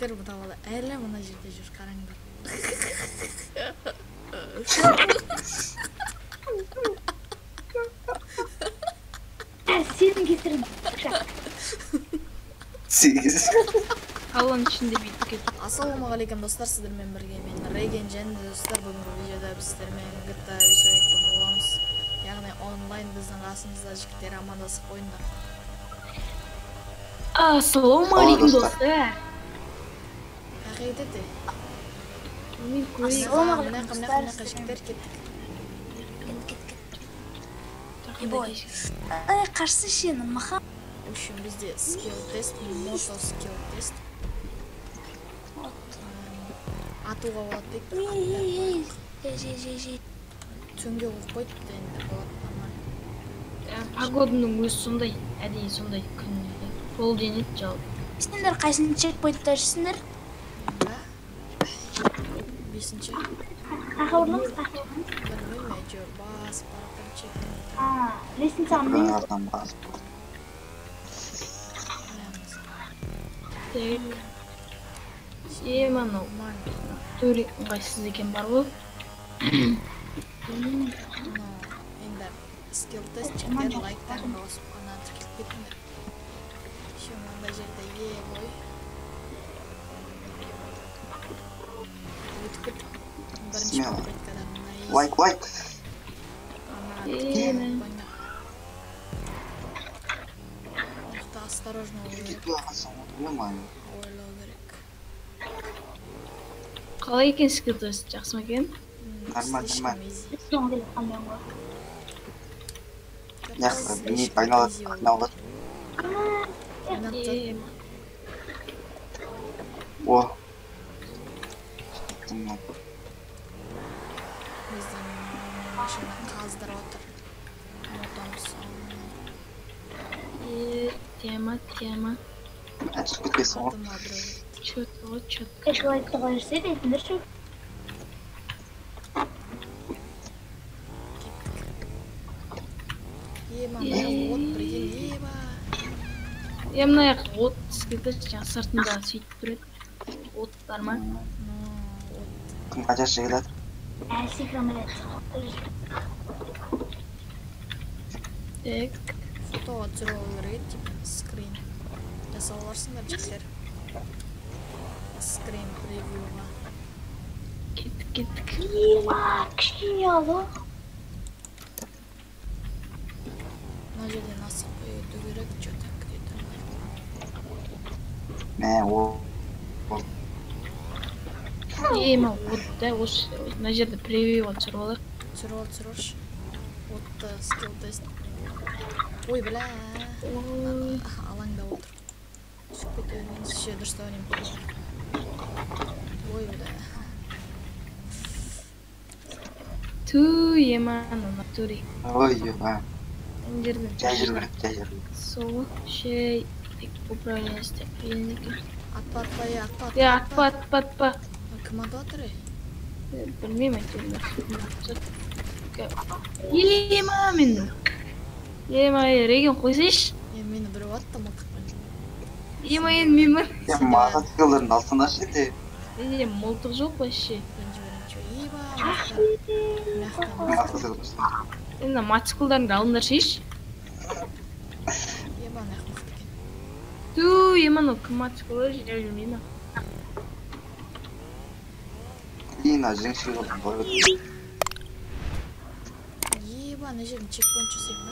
жігіттер бұтавалы әлі мына жерде жүр, қараңдар. Сенің кетірін. 8. Қаланың ішінде бүйтіп кетіп. Ассалаумағалейкум достар, сіздермен бірге мен Реген және достар. Бүгінгі видеода біздермен GTA 5 ойнайтын боламыз. Яғни онлайн біздің қасымызда жігіттер амандасып ойындар. Ассалаумағалейкум достар. Қағидеде. Мен көрейін. Мына жігіттер кеттік. Қарсы сені маха. В общем, бізде скилл тест, мото скилл тест. Атуға болады дейді. Түнге қойып қойды енді болады нормально. Погоданың өзі сондай, әдейі сондай күн. Полденет жауып. Сендер қайсың чекпоинтта жүрсіңдер? 5-ші. Қаға орнамыз қаға? Білмеймін, әйтеуір басып барып чек. Лестница амдың? Так. Анау төре ыңғайсыз екен бар ғой. Енді скилл тест жігіттер лайктарын басып қана тіркеліп кетіңдер. Еще мынандай жерде бой. Өтіп кеттік. Бірінші попыткада Лайк. осторожно Нормально. ойлау керек. Қалай екен скилл тест, жақсы ма екен? Нормально. Соңғы келіп қалмайын ғой. Яқсы, бейнет айналады. О. Біздің машина қаздырып отыр. Мотомыз. Тема. Әчіп кеткесің ғой. Чөт. Кешуайтты қойырсе дейтіндер шу. От бірген еба. Мына яқ от скилл тест жаңа сыртында сөйтіп тұрады. От бар ма? Кім қачасы келеді? Секрамелет. Так. Фотоға түсіріп алу керек, типа скрин. Жасап аларсыңдар жігіттер. Скрин превьюға. Кеттік. Кішкене алу. Мына жерден асып өту керек, что-то где-то. Мә, о. Ема отта, мына жерде превьюға түсіріп алар. Түсіріп. Отты скилл тест. Ой, бля. Алаңда отыр. Түсіп кетеміз. Ще дұрыстап ойнайын. Ой, бля. Ема натуре. Ой, еба. Мына жерден Жай жүру керек. сол шей управление істеп екен. Атпа. Атпа. Кім атып жатыр? Білмеймін әйтеуір. Ема Реген қойсайшы. Мені біреу атты мылтықпен. Ема мен. Маған скиллерін алсанашы де. Мылтық жоқ вообще. Еба. Енді матскулдарыңды алыңдаршы еш. Еба мықты екен. Ема кім матскулар жүрмейді. Лина, жеңшіл болдың ғой. Еба, ана жерден чекпоинт жасайын ба?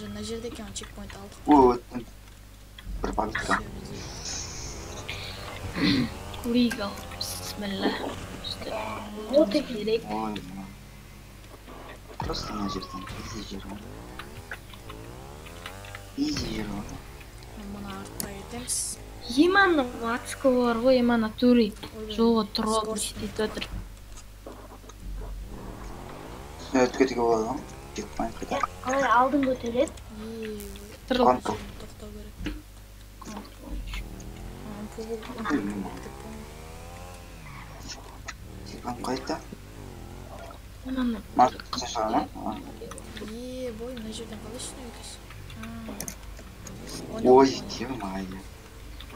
Ана жерде екен чекпоинт алдық. Өттім. Бір бағытта. Legal. Bismillah. Вот керек. Ой, просто ана жерден изи жер ғой. Мұны артқа етеміз. Еманың матскы бар ғой, ема натуре. Жолға тұрып сөйтіп отыр. Өтіп кетуге болады ғой. Чекпоинт қайда. Қалай алдың көтереді? Тұрып. Тоқтау керек. Чекпоинт қайда? Еманың. Марк қашаға ма? Бой, мына жерден қалай түсіне өтесің? Ой, тем майы.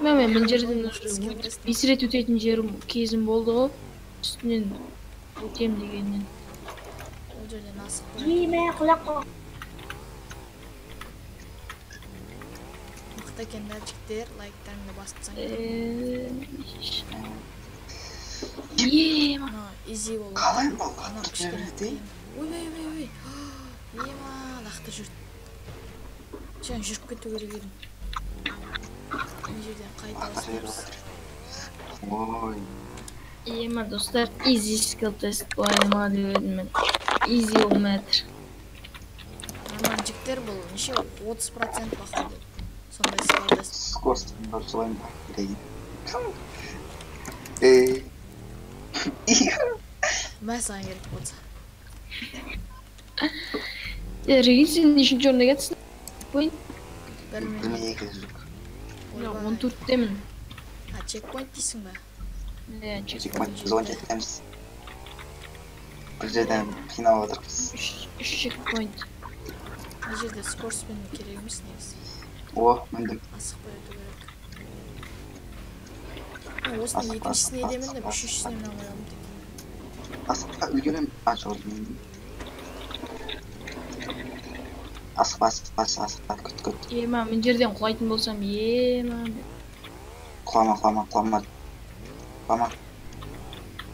Мен мына жерден Skill test. бесірет өтетін жерім кезім болды ғой. Үстінен өтем дегеннен. Ол жерден асық қой. Жиме құлақ қой. Мықты екен да жігіттер, лайктарыңды басып Ема. Изи болып. Қалай бұл Ана қатты кішкене жерде? қиын. Ой. Ема, лақты жүрді. Жаңа жүріп кету керек едім. Мына жерден қайта Ата жер бастаймыз. Ой. Ема достар, easy skill test ема деп едім мен. Easy болмай жатыр. Нормально жігіттер бұл неше 30% бақылады. Сондай skill test. Скоростың дұрыс ойын бар. Деген. Мә саған керек болса. Реген сен нешінші орында кетсің? Point? Білмей екі жүздік. 14-темін. Чекпоинт дейсің ба? Чекпоинт біз 17-теміз. Бір жерден қинап отырмыз. 3 чекпоинт. Мына жерде скорспен керек емес негізі. О, міндім. Асықпай өту керек. Осының екіншісіне едемін деп үшіншісіне мына қоямын тек. Асықпа үлгерем. Жолдың. Асықпа, күт. Ема, мен жерден құлайтын болсам, ема. Құлама.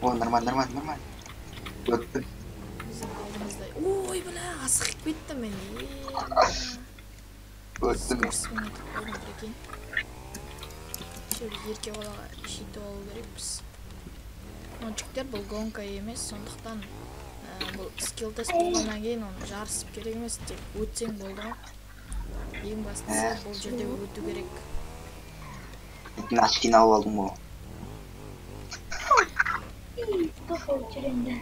О, нормально. Өттім. Біздің алдымызда. Ой, бля, асық кетті мен. Өттім. Скорспен өтіп қойдым, прикинь. Біз ерке балаға жетіп алу керекпіз. Жігіттер бұл гонка емес, сондықтан бұл скилл тест болғаннан кейін оны жарысып керек емес, тек өтсең болды ғой. Ең бастысы бұл жерде өту керек. Мен очкini алып алдым ғой. Тоқыл жүренді.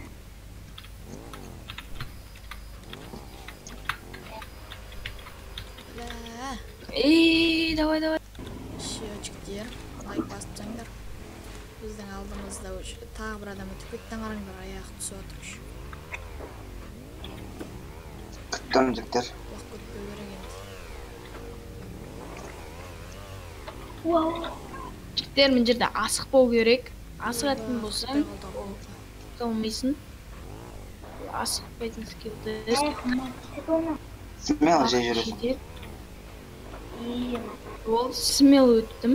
Давай. Жігіттер, лайк басып жаңдар. Біздің алдымызда тағы бір адам өтіп кеттен қараңдар, аяқ түсіп отыр үш. Күттім жігіттер. Уақыт өтпеу керек енді. Вау. Жігіттер, мен жерде асық болу керек. Асығатын болсаң, қалмайсың. Асықпайтын skill test. Смело жей жүресің. Ол смело өттім.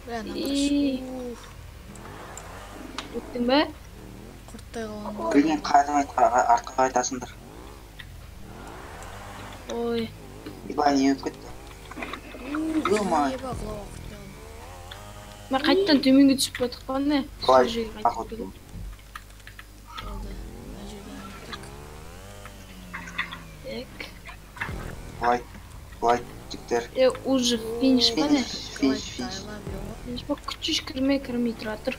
Бля, Өттің бе? құрттай қалған ғой. Білген қайдан артқа қайтасыңдар. Ой. Ибай не өтіп кетті. Ё-май. Еба, құлауға құрттай қалдым. Мен қайттан төменге түсіп баттық па не? Қалай? Сол жерге Ақыл. қайтып келдім. Болды, мына жерден өттік. Былай, жігіттер. Уже финиш па не? Финиш. Финиш па? Күтшіш кірмей тұра тұр.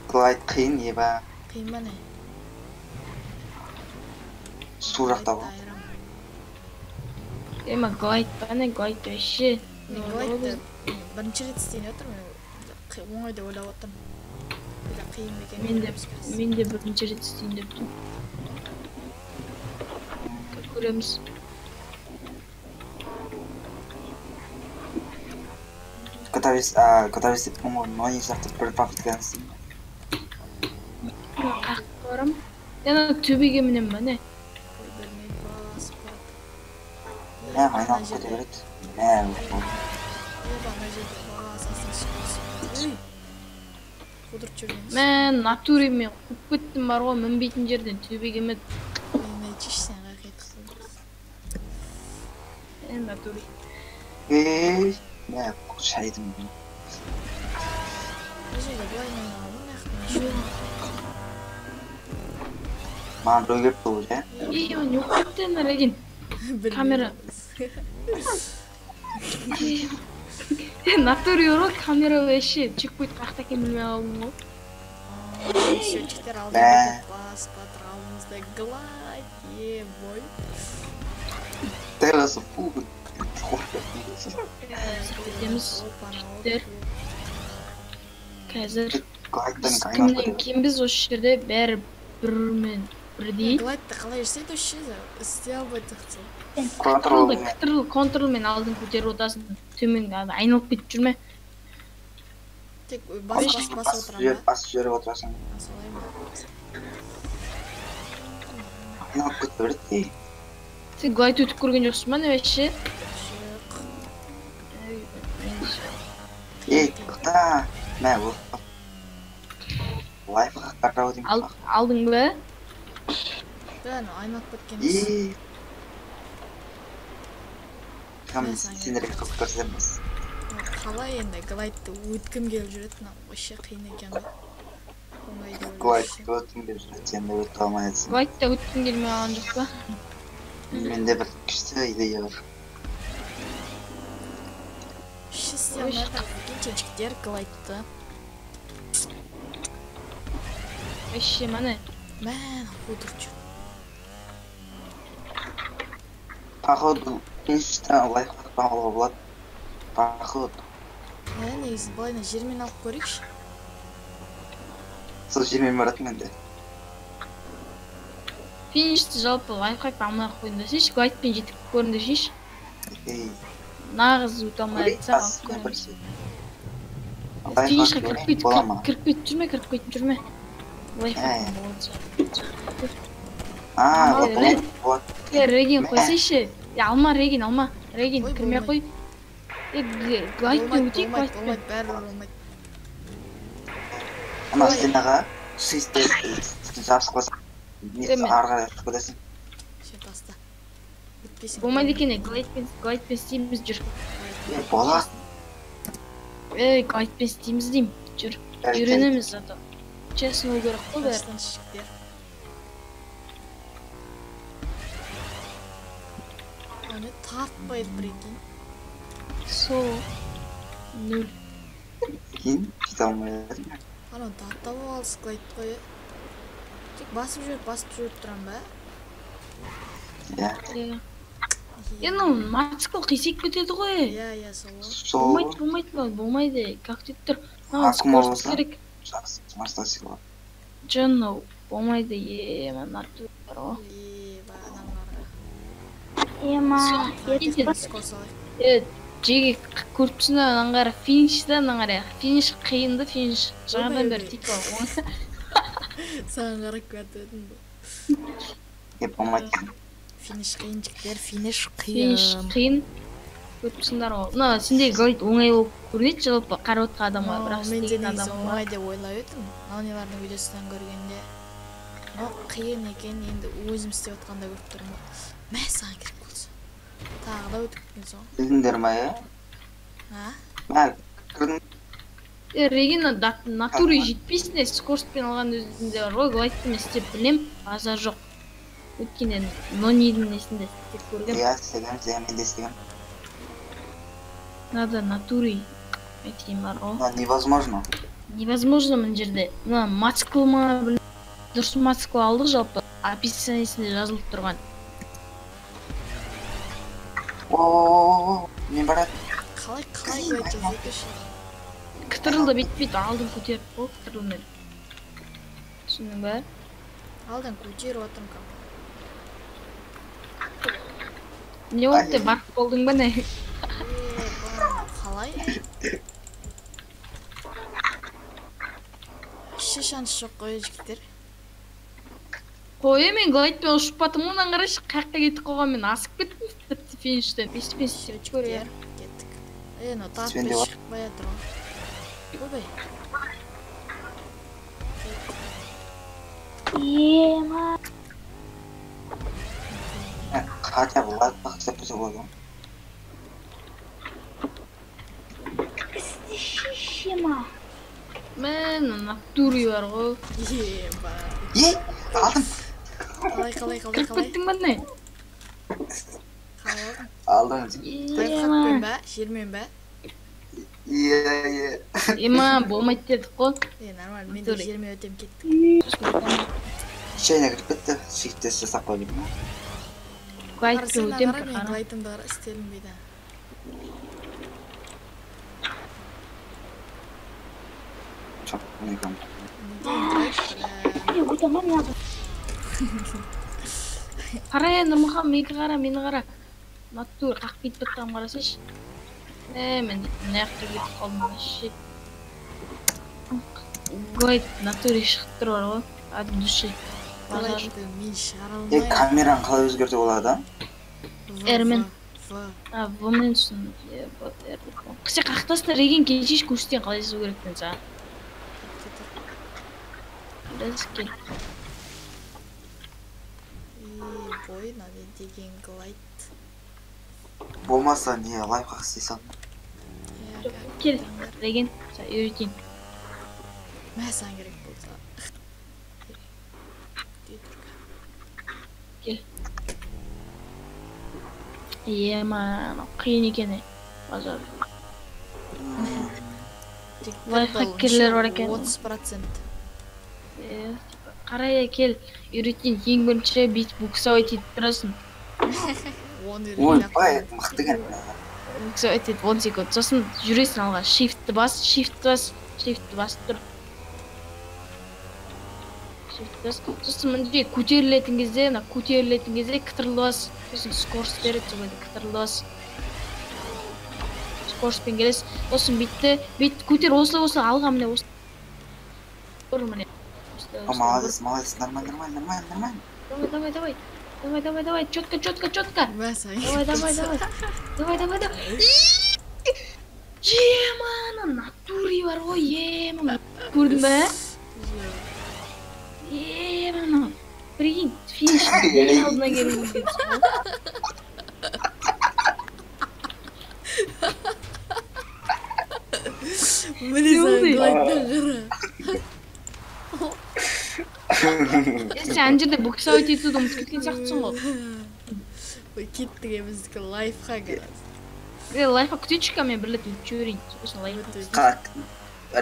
Глайд қиын, еба. Қиын ба не? Су жақта ғой. Ема глайд па не? Глайд вообще. Мен глайдты бірінші рет істейін отырмын. Оңай деп ойлап отырмын. Қиын ба екен? Мен де бірінші рет істейін деп тұрмын. Көреміз. Готовись деп тұрмын ғой, но не сияқты бір попытканы істеймін. Қаққа барам. Яна төбеге мінем ба не? Ой, бермейді, басып барады. Айналып кете береді. Еба, мына жерде басасын шығасың. Үй! Қудырып жүргеніз. Мен натуремен қуып кеттім бар ғой, мінбейтін жерден төбеге мініп. Мен айтшы сен қайқайт қылдың. Натуре. Шайдым. Мына жерде былай ойнағанмын, мына жақта Маған біреу келіп тұр ғой, Мен жоқ кеттен Реген. Камера. Натуре ұры, камера өші. Чекпойт қақта кен білмей қалдым ғой. Сөйтіктер алдымызда бас батыр, алдымызда глайд, бой. Дәл осы фуг. Кетеміз. Жігіттер. Қазір Глайдтан кімнен кембіз осы жерде бәрі бірмен бірдей. Глайдты қалай жасайды вообще? Істей албай тұрсың. Контролмен алдын көтеріп отырасың. Төмен айналып кетіп жүрме. Тек басып отырам ба? Басып жіберіп отырасың. Солай ма? Айналып кетіп береді. Сен глайд өтіп көрген жоқсың ба не вообще? Құта! Мә, ол. Лайфхактарға өтейін. Алдың ба? Да, айналып кеткен. Сендерге көп көрсетеміз. Қалай енді глайдты өткім келіп жүреді, вообще қиын екен ғой. Глайдты өткім келіп жүреді, сен де өтіп алмай жатсың. Глайдта өткім келмей қалған жоқ па? Менде бір күшті идея бар. Істей алмай тұрған чечіктер глайдты. Вообще, мане. Мән, қудырчу. Походу, инстан лайфхак алуға болады. Походу. Негізі былайына жермен алып көрейікші. Сол жермен баратын менде. Финишті жалпы лайфхак алмай қойын десейші, глайдпен жетіп көрін десейші. Нағыз өте алмай айтса алып көреміз. Финишқа кіріп кетіп жүрме. Лайфхак болады. Вот. Реген қойсайшы. Алма, Реген, кірмей қой. Глайдпен өтейік, глайдпен. Болмайды, бәрі болмайды. Ана стенаға шисті жабысып қойсың. Арға көтесің. Ше, таста. Өтпесің. Болмайды екен, глайдпен істейміз жүр. Бола. Глайдпен істейміз дейм, жүр. Үйренеміз зато. Честно керек қой бәрі. Тастан шіктер. Аны тартпайды бір екен. Сол. 0. Кейін кете алмай жатырмын. Ана дата болып алыс глайд қой. Тек басып жүріп тұрам ба? Иә. Ну, мотоцикл қисек кетеді ғой. Иә, солай. Болмайды. Как деп тұр? Скорость керек. Жақсы, мотоцикл. Джон, болмайды. Нату бар ғой. Жеге көріпсін аңғара финишті аңғара. Финиш қиынды, финиш жаңадан бері тек бар. Саған қарап көрді өдің бұл. Болмайды. Финиш қиын жіктер, финиш Финиш қиын. Көріпсіңдер ғой. Сендегі глайд оңай болып көрінеді жалпы қарап отқан адамға, бірақ істеген адамға. Мен оңай деп ойлап едім. Нанилардың видеосынан көргенде. Қиын екен, енді өзім істеп отқанда көріп тұрмын. Мә, саған керек болса. Тағы да өтіп кеткен соң. Білдіңдер ма, Реген натуры жетпейсіне, скоростпен алған өзінде бар ғой, глайдпен істеп білем, базар жоқ. Өткенен нонидің несінде істеп көргем. Мен де істегем. Надо натуры айтайым бар ғой. Невозможно. Невозможно мына жерде. Мотоцикл ма, дұрыс мотоцикл алдық жалпы. Описаниесінде жазылып тұрған. Мен барады. Қалай глайд жазайды үшін? Кітірілді бет-бет алдын көтеріп қой, кітірілмен. Түсінің бә? Алдын көтеріп отырм кам. Не олды, барып болдың ба не? Қалай? Шешаншы жоқ қой жігіттер. Қой, мен глайдпен ұшып батым онан қарашы, қаққа кетіп қойған мен асып кеттім тіпті фиништен. Бес көрер. Кеттік. Тартпен шығып бая тұрған. Көбей. Ема. Хотя бы лайфхак записывал болады. Істешема. Мен натуры бар ғой. Алдым. Қалай. Кеттің ба не? Алдым. Лайфхакпен ба? Жермен ба? Ема, болмайды дедік қой. Нормально, мен де жермен өтем кеттік. Шайна кіріп кетті, шиктес жасап қойдым. Глайдпен өтем мен глайдымды қара істелім бейді. Çok ne kam. Өте ма надо. Қара енді мұхам, мені қара. Натур қақ кетіп баттығым қарасайшы. Мен мына жаққа кетіп қалдым вообще. Гойд, натуре шығып тұр бар ғой. От души. Қалайды, мен шығара Е, алмаймын. камераны қалай өзгертуге болады? Эрмен. В. Вмен түсін. Қысы қақтасына реген кеншеш көрсетен қалай жазу керектен саған. Біраз кел. Бойна деген глайд. Болмаса не лайфхак істей салдым. Кел, реген, үйретейін. Мә саған керек болса. Кел. Ема, қиын екен базар. Лайфхакерлер бар екен. 30%. Қарай кел, үйретейін. Ең бірінші бүйтіп буксовать етіп тұрасың. Ой, бай, мықты екен. Буксовать етіп 10 секунд. Сосын жүресің алға. Shift'ті басып тұр. Сосын мінде көтерілетін кезде, кітірлі бас. Сосын скорс береді, соғайды кітірлі бас. Скорспен келесіз. Сосын бүйтті көтер, осылай алға міне осы. Міне. Молодец, нормально. Давай, четко. Мә саған. Давай. Ема, натури бар ғой, ема. Көрдің бә? Ема, прикинь, финиш ең алдына келген екенсің. Міне саған глайдтан қара. Сен ана жерде боксовать етуді ұмытып кеткен сияқтысың ғой. Ой, кеттік еміздікі лайфхак. Лайфхак күтейінші мен бірлет өтіп жіберейін. Сосын лайфхак. Қақ,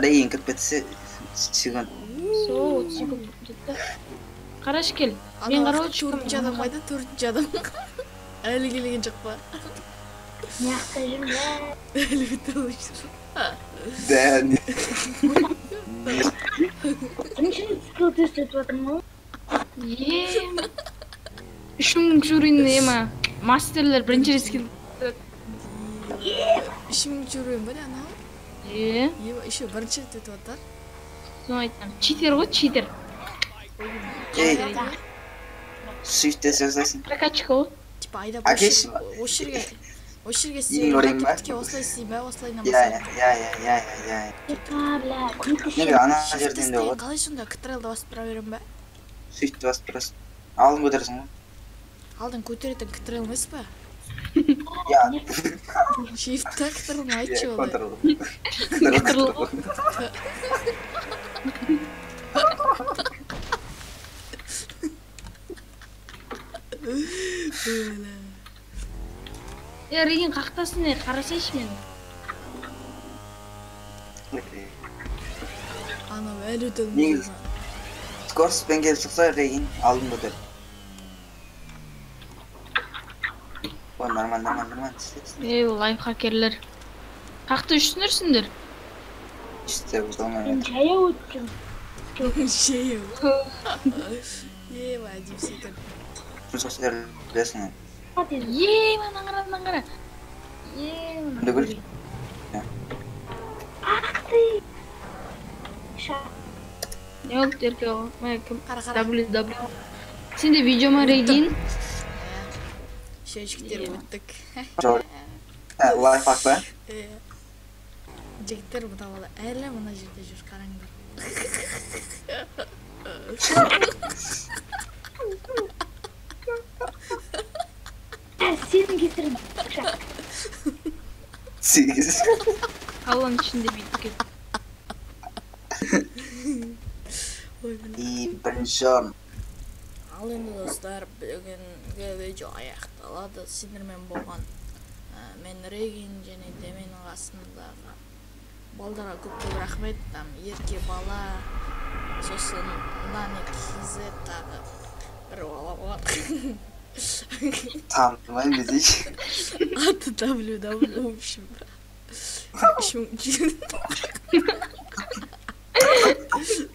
реген кіріп кетсе, секунд. Со, 30 секунд кетті. Қараш кел. Мен қарау төртінші адам қайда? Төртінші адам. Әлі келген жоқ па? Мияқта жүрмін. Әлі бітіріп жүр. Да, не. Бірінші скилл тест өтіп жатырмын ғой. Ем. 3000 жүрейін ема. Мастерлер бірінші рескел. 3000 жүрейін бәлі анау? Еще бірінші рет өтіп жатыр. Соны айтам. Читер ғой, читер. Ей, shift'те жазасың. Прокачка ғой. Типа айдап Әкеш. осы жерге Ең істей орайым ба? ракетке осылай істей бә, осылай Я. Бля, көмектесші. Неге ана жерден де болады? қалай сонда ктрлды басып тұра берем бә? Shift'ті басып тұрасың. Алдын көтересің ғой. Алдын көтеретін ктрл емес па? Я. Shift'та ктрл айтшы олай. Контрол. Реген қақтасын не, қарасайшы мен. Анау әлі өтілміз. Негіз. Скорспен келіп шықса, реген алдын көтер. Ой, нормально. Лайфхакерлер. Қақты үшсіңдер? İşte bu zaman. Мен жаяу өттім. Шею. Ева, дипсекер. Жұмсақтар білесің. Ема, наңғара. Ема, Кімді көр? Ах ты! Ша. не болды ерке ғой? Қара. WW. Сенде видеома реген? Шешіктер өттік. Lifehack ба? Жігіттер бұда бала әлі мұна жерде жүр, қараңдар. Сенің кесірің. Ша. 8. Қаланың ішінде бүйтіп кет. И бірінші орын. Ал енді достар, бүгінгі видео аяқталады. Сендермен болған мен Реген және Деменің қасындағы балдарға көп рахмет. Ерке бала, сосын Наник Хизет тағы бір бала бар. Tanıtmayın bizi. Аты WW, в общем.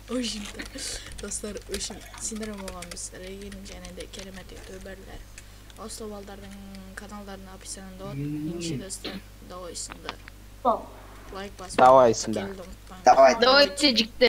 В общем-то, Dostlar, ушул синдирим болгонбуз. Регин жана да керемет ютуберлер. Осы балдардын каналдарынын описанында бар. Инши достор, давайсыңдар. Бол. Лайк басып. Давайсыңдар. Келди, унутпаңдар. Давай. Давайте жигиттер.